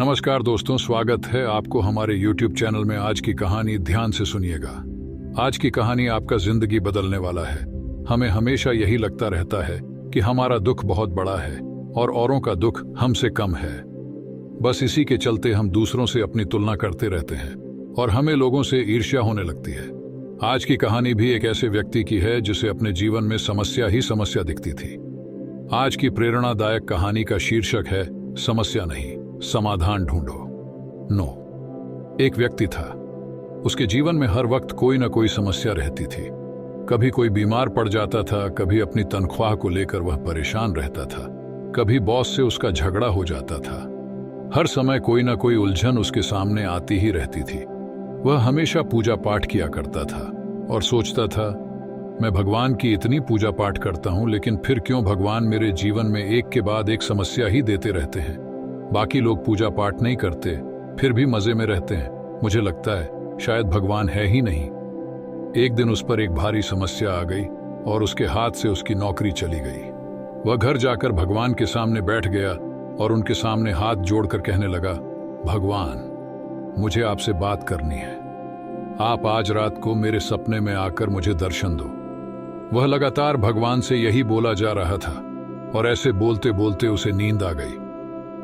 नमस्कार दोस्तों, स्वागत है आपको हमारे YouTube चैनल में। आज की कहानी ध्यान से सुनिएगा। आज की कहानी आपका जिंदगी बदलने वाला है। हमें हमेशा यही लगता रहता है कि हमारा दुख बहुत बड़ा है और औरों का दुख हमसे कम है। बस इसी के चलते हम दूसरों से अपनी तुलना करते रहते हैं और हमें लोगों से ईर्ष्या होने लगती है। आज की कहानी भी एक ऐसे व्यक्ति की है जिसे अपने जीवन में समस्या ही समस्या दिखती थी। आज की प्रेरणादायक कहानी का शीर्षक है समस्या नहीं, समाधान ढूंढो। एक व्यक्ति था। उसके जीवन में हर वक्त कोई ना कोई समस्या रहती थी। कभी कोई बीमार पड़ जाता था, कभी अपनी तनख्वाह को लेकर वह परेशान रहता था, कभी बॉस से उसका झगड़ा हो जाता था। हर समय कोई ना कोई उलझन उसके सामने आती ही रहती थी। वह हमेशा पूजा पाठ किया करता था और सोचता था, मैं भगवान की इतनी पूजा पाठ करता हूं, लेकिन फिर क्यों भगवान मेरे जीवन में एक के बाद एक समस्या ही देते रहते हैं। बाकी लोग पूजा पाठ नहीं करते फिर भी मजे में रहते हैं। मुझे लगता है शायद भगवान है ही नहीं। एक दिन उस पर एक भारी समस्या आ गई और उसके हाथ से उसकी नौकरी चली गई। वह घर जाकर भगवान के सामने बैठ गया और उनके सामने हाथ जोड़कर कहने लगा, भगवान, मुझे आपसे बात करनी है। आप आज रात को मेरे सपने में आकर मुझे दर्शन दो। वह लगातार भगवान से यही बोला जा रहा था और ऐसे बोलते बोलते उसे नींद आ गई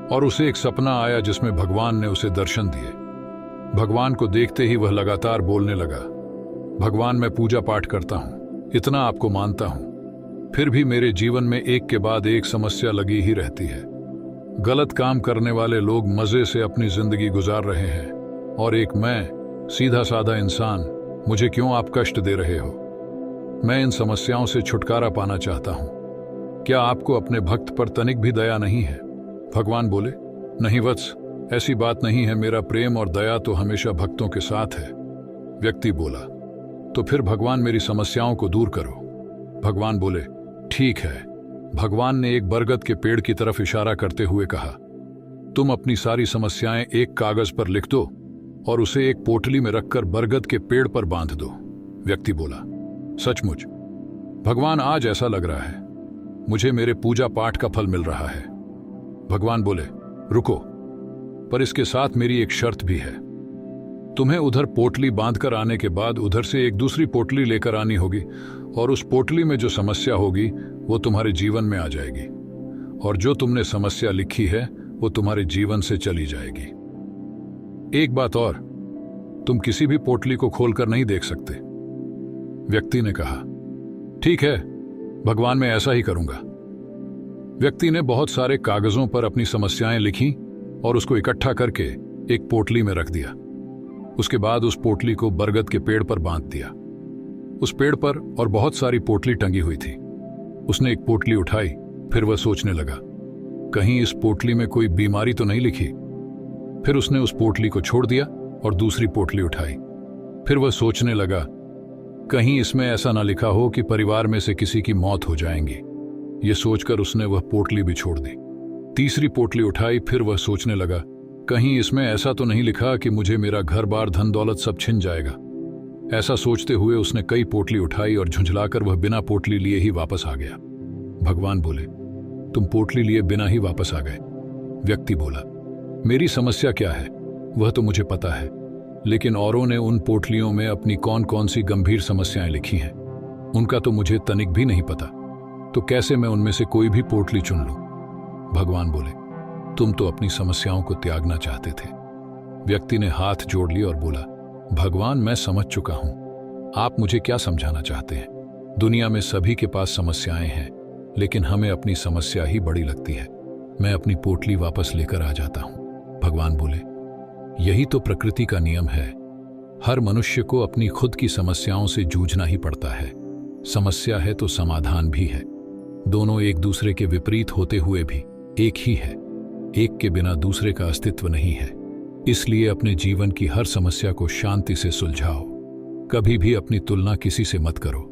और उसे एक सपना आया जिसमें भगवान ने उसे दर्शन दिए। भगवान को देखते ही वह लगातार बोलने लगा, भगवान, मैं पूजा पाठ करता हूं, इतना आपको मानता हूं, फिर भी मेरे जीवन में एक के बाद एक समस्या लगी ही रहती है। गलत काम करने वाले लोग मजे से अपनी जिंदगी गुजार रहे हैं और एक मैं, सीधा साधा इंसान, मुझे क्यों आप कष्ट दे रहे हो। मैं इन समस्याओं से छुटकारा पाना चाहता हूं। क्या आपको अपने भक्त पर तनिक भी दया नहीं है। भगवान बोले, नहीं वत्स, ऐसी बात नहीं है। मेरा प्रेम और दया तो हमेशा भक्तों के साथ है। व्यक्ति बोला, तो फिर भगवान मेरी समस्याओं को दूर करो। भगवान बोले, ठीक है। भगवान ने एक बरगद के पेड़ की तरफ इशारा करते हुए कहा, तुम अपनी सारी समस्याएं एक कागज पर लिख दो और उसे एक पोटली में रखकर बरगद के पेड़ पर बांध दो। व्यक्ति बोला, सचमुच भगवान, आज ऐसा लग रहा है मुझे मेरे पूजा पाठ का फल मिल रहा है। भगवान बोले, रुको, पर इसके साथ मेरी एक शर्त भी है। तुम्हें उधर पोटली बांधकर आने के बाद उधर से एक दूसरी पोटली लेकर आनी होगी और उस पोटली में जो समस्या होगी वो तुम्हारे जीवन में आ जाएगी और जो तुमने समस्या लिखी है वो तुम्हारे जीवन से चली जाएगी। एक बात और, तुम किसी भी पोटली को खोलकर नहीं देख सकते। व्यक्ति ने कहा, ठीक है भगवान, मैं ऐसा ही करूंगा। व्यक्ति ने बहुत सारे कागजों पर अपनी समस्याएं लिखी और उसको इकट्ठा करके एक पोटली में रख दिया। उसके बाद उस पोटली को बरगद के पेड़ पर बांध दिया। उस पेड़ पर और बहुत सारी पोटली टंगी हुई थी। उसने एक पोटली उठाई, फिर वह सोचने लगा, कहीं इस पोटली में कोई बीमारी तो नहीं लिखी। फिर उसने उस पोटली को छोड़ दिया और दूसरी पोटली उठाई। फिर वह सोचने लगा, कहीं इसमें ऐसा ना लिखा हो कि परिवार में से किसी की मौत हो जाएगी। ये सोचकर उसने वह पोटली भी छोड़ दी। तीसरी पोटली उठाई, फिर वह सोचने लगा, कहीं इसमें ऐसा तो नहीं लिखा कि मुझे मेरा घर बार धन दौलत सब छिन जाएगा। ऐसा सोचते हुए उसने कई पोटली उठाई और झुंझलाकर वह बिना पोटली लिए ही वापस आ गया। भगवान बोले, तुम पोटली लिए बिना ही वापस आ गए। व्यक्ति बोला, मेरी समस्या क्या है वह तो मुझे पता है, लेकिन औरों ने उन पोटलियों में अपनी कौन कौन सी गंभीर समस्याएं लिखी हैं उनका तो मुझे तनिक भी नहीं पता, तो कैसे मैं उनमें से कोई भी पोटली चुन लूं। भगवान बोले, तुम तो अपनी समस्याओं को त्यागना चाहते थे। व्यक्ति ने हाथ जोड़ लिया और बोला, भगवान, मैं समझ चुका हूं, आप मुझे क्या समझाना चाहते हैं। दुनिया में सभी के पास समस्याएं हैं, लेकिन हमें अपनी समस्या ही बड़ी लगती है। मैं अपनी पोटली वापस लेकर आ जाता हूं। भगवान बोले, यही तो प्रकृति का नियम है। हर मनुष्य को अपनी खुद की समस्याओं से जूझना ही पड़ता है। समस्या है तो समाधान भी है। दोनों एक दूसरे के विपरीत होते हुए भी एक ही है। एक के बिना दूसरे का अस्तित्व नहीं है। इसलिए अपने जीवन की हर समस्या को शांति से सुलझाओ। कभी भी अपनी तुलना किसी से मत करो।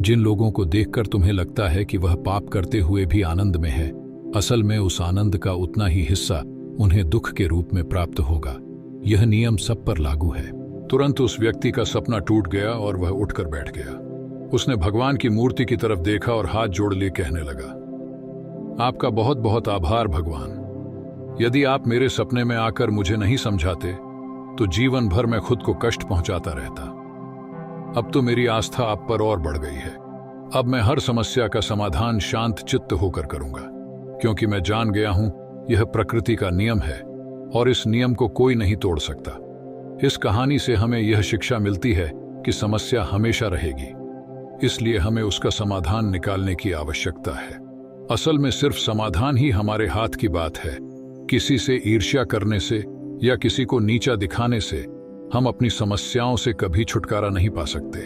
जिन लोगों को देखकर तुम्हें लगता है कि वह पाप करते हुए भी आनंद में है, असल में उस आनंद का उतना ही हिस्सा उन्हें दुख के रूप में प्राप्त होगा। यह नियम सब पर लागू है। तुरंत उस व्यक्ति का सपना टूट गया और वह उठकर बैठ गया। उसने भगवान की मूर्ति की तरफ देखा और हाथ जोड़ लिए कहने लगा, आपका बहुत बहुत आभार भगवान। यदि आप मेरे सपने में आकर मुझे नहीं समझाते तो जीवन भर मैं खुद को कष्ट पहुंचाता रहता। अब तो मेरी आस्था आप पर और बढ़ गई है। अब मैं हर समस्या का समाधान शांत चित्त होकर करूंगा, क्योंकि मैं जान गया हूं यह प्रकृति का नियम है और इस नियम को कोई नहीं तोड़ सकता। इस कहानी से हमें यह शिक्षा मिलती है कि समस्या हमेशा रहेगी, इसलिए हमें उसका समाधान निकालने की आवश्यकता है। असल में सिर्फ समाधान ही हमारे हाथ की बात है। किसी से ईर्ष्या करने से या किसी को नीचा दिखाने से हम अपनी समस्याओं से कभी छुटकारा नहीं पा सकते।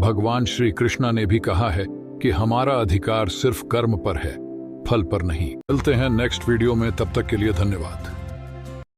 भगवान श्री कृष्णा ने भी कहा है कि हमारा अधिकार सिर्फ कर्म पर है, फल पर नहीं। मिलते हैं नेक्स्ट वीडियो में, तब तक के लिए धन्यवाद।